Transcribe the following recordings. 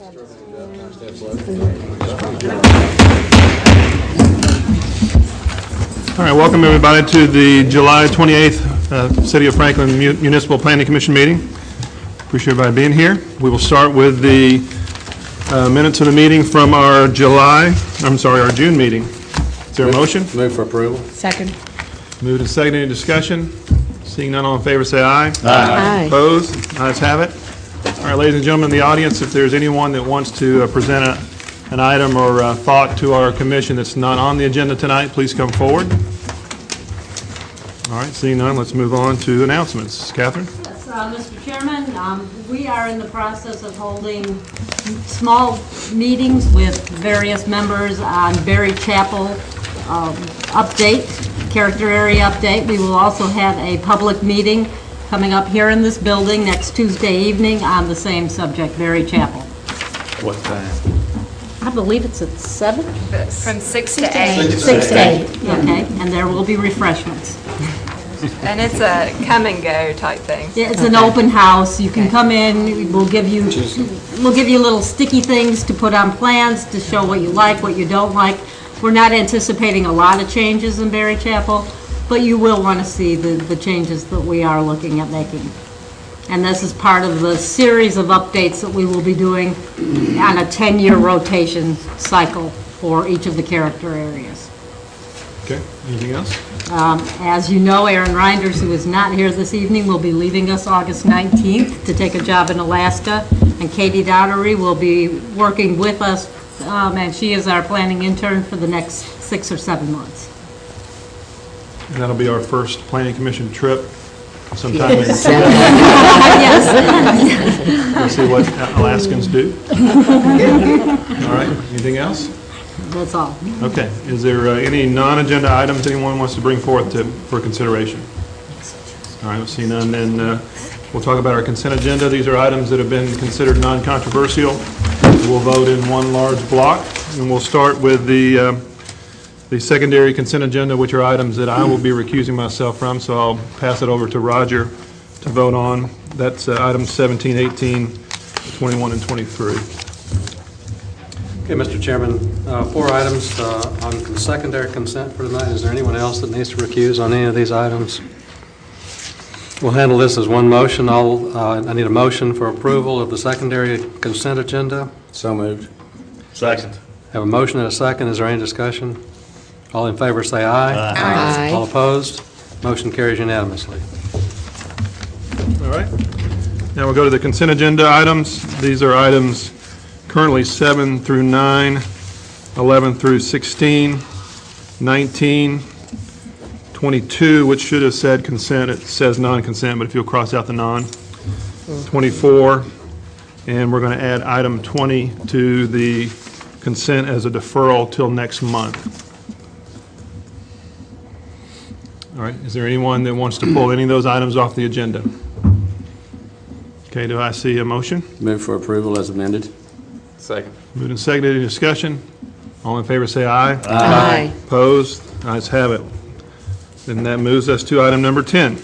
All right, welcome everybody to the July 28th City of Franklin Municipal Planning Commission meeting. Appreciate everybody being here. We will start with the minutes of the meeting from our our June meeting. Is there a motion? Move for approval. Second. Moved and seconded. Any discussion? Seeing none, all in favor say aye. Aye. Opposed? Ayes have it. All right, ladies and gentlemen in the audience, if there's anyone that wants to present an item or thought to our commission that's not on the agenda tonight, please come forward. All right, seeing none, let's move on to announcements. Catherine? Yes, Mr. Chairman, we are in the process of holding small meetings with various members on Berry Chapel update, character area update. We will also have a public meeting coming up here in this building next Tuesday evening on the same subject, Berry Chapel. What time? I believe it's at 7? From 6 to 8. 6 to 8, okay, and there will be refreshments. And it's a come and go type thing. Yeah, it's an open house. You can come in. We'll give you little sticky things to put on plans to show what you like, what you don't like. We're not anticipating a lot of changes in Berry Chapel, but you will want to see the changes that we are looking at making. And this is part of the series of updates that we will be doing on a 10-year rotation cycle for each of the character areas. Okay, anything else? As you know, Aaron Reinders, who is not here this evening, will be leaving us August 19th to take a job in Alaska, and Katie Dottery will be working with us, and she is our planning intern for the next 6 or 7 months. And that'll be our first planning commission trip sometime in Yes. We'll see what Alaskans do. All right, anything else? That's all. Okay, is there any non-agenda items anyone wants to bring forth for consideration? All right, we'll see none, then we'll talk about our consent agenda. These are items that have been considered non-controversial. We'll vote in one large block, and we'll start with the secondary consent agenda, which are items that I will be recusing myself from, so I'll pass it over to Roger to vote on. That's items 17, 18, 21, and 23. Okay, Mr. Chairman, 4 items on the secondary consent for tonight. Is there anyone else that needs to recuse on any of these items? We'll handle this as one motion. I need a motion for approval of the secondary consent agenda. So moved. Second. Have a motion and a second. Is there any discussion? All in favor say aye. Aye. All opposed? Motion carries unanimously. All right. Now we'll go to the consent agenda items. These are items currently 7 through 9, 11 through 16, 19, 22, which should have said consent. It says non-consent, but if you'll cross out the non. 24, and we're going to add item 20 to the consent as a deferral till next month. All right, is there anyone that wants to pull any of those items off the agenda? Okay, do I see a motion? Move for approval as amended. Second. Moved and seconded. Any discussion? All in favor say aye. Aye. Opposed? Ayes have it. Then that moves us to item number 10.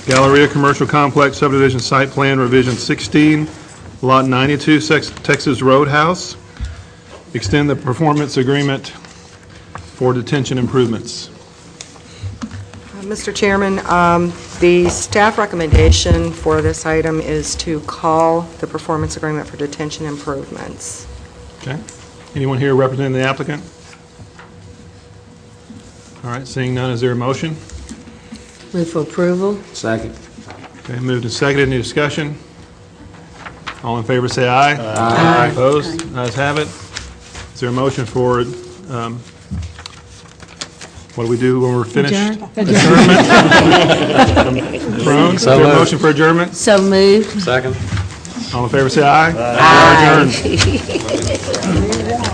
Galleria Commercial Complex Subdivision Site Plan Revision 16, Lot 92, Texas Roadhouse. Extend the performance agreement for detention improvements. Mr. Chairman, the staff recommendation for this item is to call the performance agreement for detention improvements. Okay. Anyone here representing the applicant? All right, seeing none, is there a motion? Move for approval. Second. Okay, moved and seconded. Any discussion? All in favor say aye. Aye. Opposed? Ayes have it. Is there a motion for, what do we do when we're finished? Adjournment? Crone, is there a motion for adjournment? So moved. Second. All in favor say aye. Aye. We are adjourned.